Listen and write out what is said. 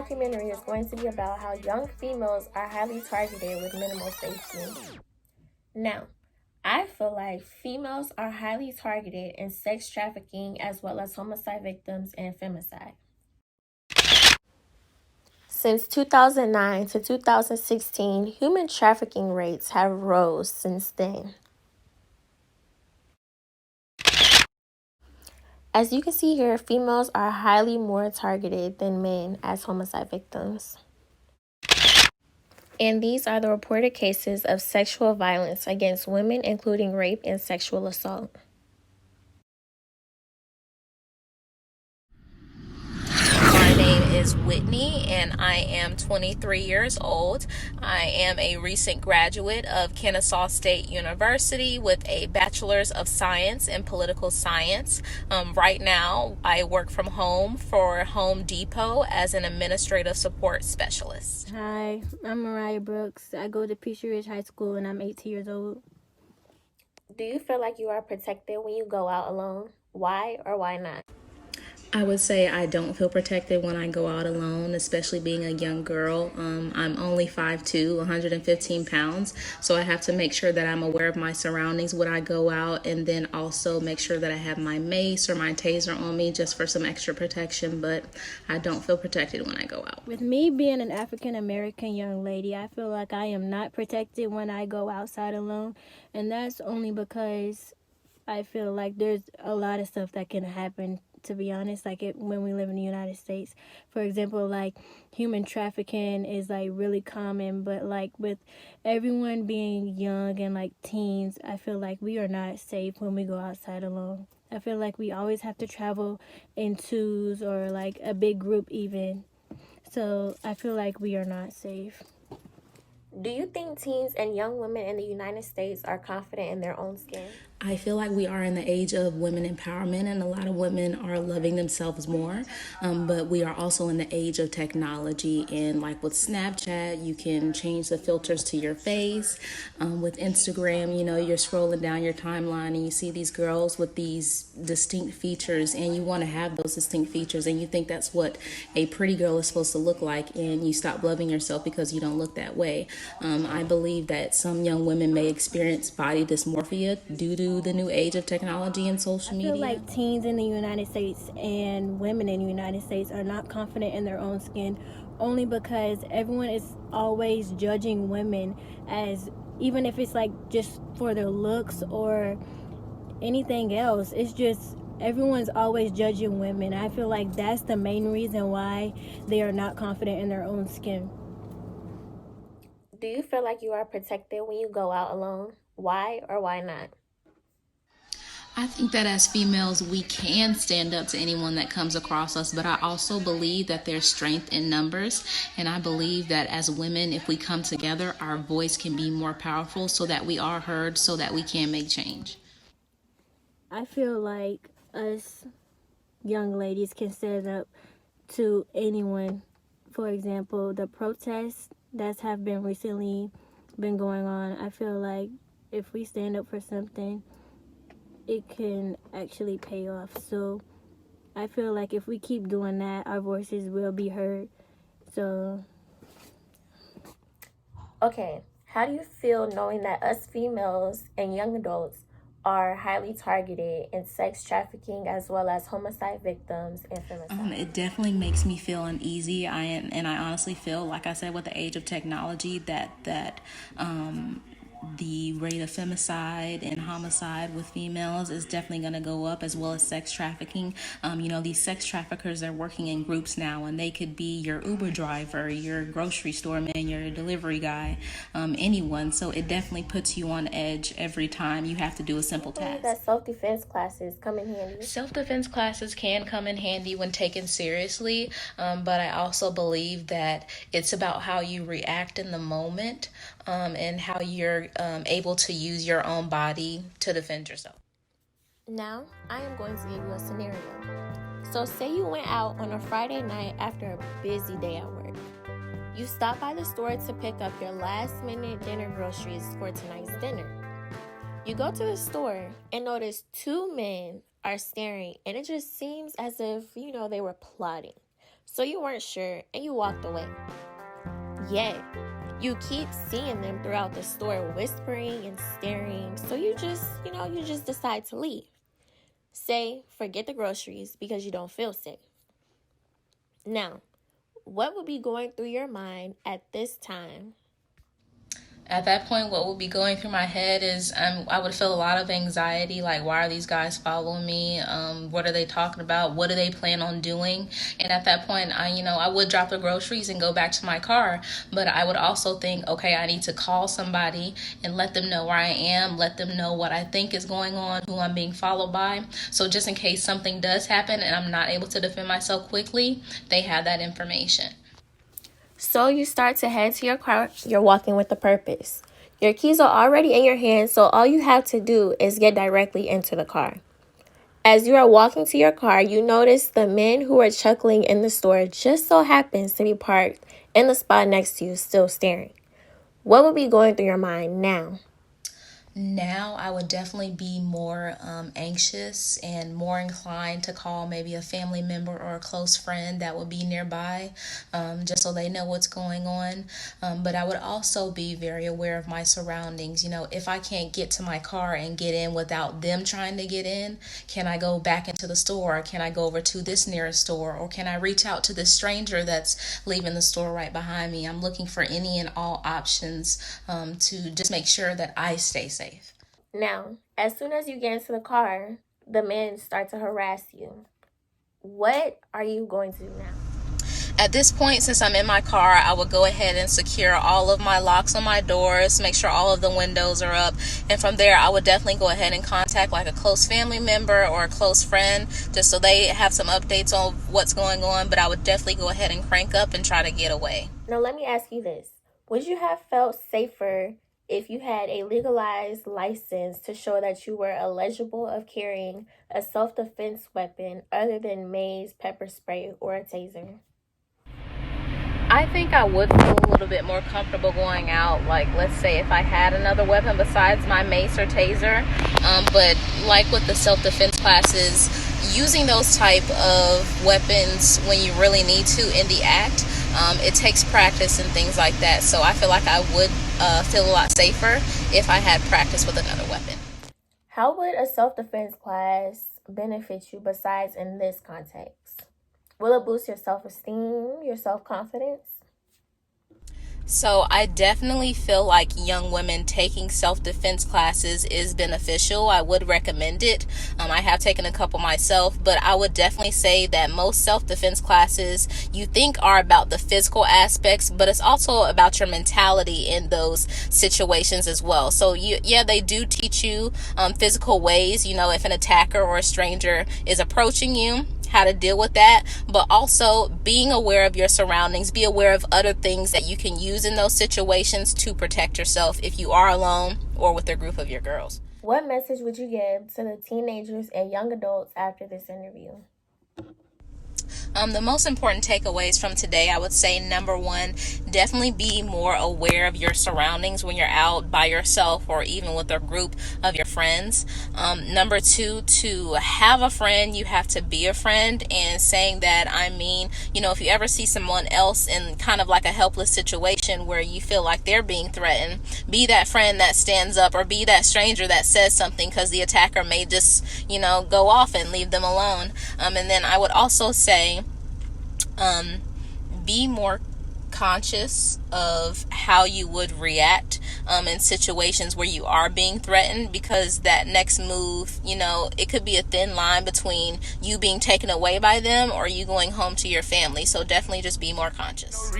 Documentary is going to be about how young females are highly targeted with minimal safety. Now, I feel like females are highly targeted in sex trafficking as well as homicide victims and femicide. Since 2009 to 2016, human trafficking rates have rose since then. As you can see here, females are highly more targeted than men as homicide victims. And these are the reported cases of sexual violence against women, including rape and sexual assault. My name is Whitney, and I am 23 years old. I am a recent graduate of Kennesaw State University with a Bachelor's of Science in Political Science. Right now, I work from home for Home Depot as an administrative support specialist. Hi, I'm Mariah Brooks. I go to Peachtree Ridge High School, and I'm 18 years old. Do you feel like you are protected when you go out alone? Why or why not? I would say I don't feel protected when I go out alone, especially being a young girl. I'm only 5'2", 115 pounds, so I have to make sure that I'm aware of my surroundings when I go out, and then also make sure that I have my mace or my taser on me just for some extra protection, but I don't feel protected when I go out. With me being an African American young lady, I feel like I am not protected when I go outside alone, and that's only because I feel like there's a lot of stuff that can happen, to be honest, when we live in the United States. For example, like human trafficking is like really common, but like with everyone being young and like teens, I feel like we are not safe when we go outside alone. I feel like we always have to travel in twos or like a big group even. So I feel like we are not safe. Do you think teens and young women in the United States are confident in their own skin? I feel like we are in the age of women empowerment, and a lot of women are loving themselves more. But we are also in the age of technology, and like with Snapchat, you can change the filters to your face. With Instagram, you're scrolling down your timeline and you see these girls with these distinct features, and you want to have those distinct features, and you think that's what a pretty girl is supposed to look like, and you stop loving yourself because you don't look that way. I believe that some young women may experience body dysmorphia due to the new age of technology and social media. I feel like teens in the United States and women in the United States are not confident in their own skin only because everyone is always judging women as, even if it's like just for their looks or anything else, it's just everyone's always judging women. I feel like that's the main reason why they are not confident in their own skin. Do you feel like you are protected when you go out alone? Why or why not? I think that as females, we can stand up to anyone that comes across us, but I also believe that there's strength in numbers. And I believe that as women, if we come together, our voice can be more powerful so that we are heard, so that we can make change. I feel like us young ladies can stand up to anyone. For example, the protests that have been recently been going on, I feel like if we stand up for something, it can actually pay off. So I feel like if we keep doing that, our voices will be heard. So Okay, how do you feel knowing that us females and young adults are highly targeted in sex trafficking as well as homicide victims and femicide? It definitely makes me feel uneasy. I honestly feel, like I said, with the age of technology, that the rate of femicide and homicide with females is definitely going to go up, as well as sex trafficking. These sex traffickers are working in groups now, and they could be your Uber driver, your grocery store man, your delivery guy, anyone. So it definitely puts you on edge every time you have to do a simple task. That self-defense classes come in handy. Self-defense classes can come in handy when taken seriously, but I also believe that it's about how you react in the moment, and how you're able to use your own body to defend yourself. Now, I am going to give you a scenario. So say you went out on a Friday night after a busy day at work. You stop by the store to pick up your last-minute dinner groceries for tonight's dinner. You go to the store and notice two men are staring, and it just seems as if, they were plotting. So you weren't sure and you walked away. Yet, you keep seeing them throughout the store whispering and staring, so you just decide to leave. Say, forget the groceries because you don't feel safe. Now, what would be going through your mind at this time? At that point, what would be going through my head is I would feel a lot of anxiety, like, why are these guys following me? What are they talking about? What do they plan on doing? And at that point, I would drop the groceries and go back to my car. But I would also think, okay, I need to call somebody and let them know where I am, let them know what I think is going on, who I'm being followed by. So just in case something does happen and I'm not able to defend myself quickly, they have that information. So you start to head to your car. You're walking with a purpose. Your keys are already in your hand, so all you have to do is get directly into the car. As you are walking to your car, you notice the men who are chuckling in the store just so happens to be parked in the spot next to you, still staring. What would be going through your mind now? Now I would definitely be more anxious and more inclined to call maybe a family member or a close friend that would be nearby, just so they know what's going on. But I would also be very aware of my surroundings. If I can't get to my car and get in without them trying to get in, can I go back into the store? Can I go over to this nearest store? Or can I reach out to this stranger that's leaving the store right behind me? I'm looking for any and all options to just make sure that I stay safe. Now, as soon as you get into the car, the men start to harass you. What are you going to do now? At this point, since I'm in my car, I would go ahead and secure all of my locks on my doors, make sure all of the windows are up. And from there, I would definitely go ahead and contact like a close family member or a close friend, just so they have some updates on what's going on. But I would definitely go ahead and crank up and try to get away. Now, let me ask you this. Would you have felt safer if you had a legalized license to show that you were eligible of carrying a self-defense weapon other than mace, pepper spray, or a taser? I think I would feel a little bit more comfortable going out, like let's say if I had another weapon besides my mace or taser. But like with the self-defense classes, using those type of weapons when you really need to in the act, it takes practice and things like that. So I feel like I would feel a lot safer if I had practice with another weapon. How would a self-defense class benefit you besides in this context? Will it boost your self-esteem, your self-confidence? So I definitely feel like young women taking self-defense classes is beneficial. I would recommend it. I have taken a couple myself, but I would definitely say that most self-defense classes you think are about the physical aspects, but it's also about your mentality in those situations as well. So they do teach you physical ways, if an attacker or a stranger is approaching you, how to deal with that, but also being aware of your surroundings, be aware of other things that you can use in those situations to protect yourself if you are alone or with a group of your girls. What message would you give to the teenagers and young adults after this interview? The most important takeaways from today, I would say, number one, definitely be more aware of your surroundings when you're out by yourself or even with a group of your friends. Number two, to have a friend, you have to be a friend. And saying that, I mean, if you ever see someone else in kind of like a helpless situation where you feel like they're being threatened, be that friend that stands up or be that stranger that says something, because the attacker may just, go off and leave them alone. And then I would also say, be more conscious of how you would react in situations where you are being threatened, because that next move, it could be a thin line between you being taken away by them or you going home to your family. So definitely just be more conscious.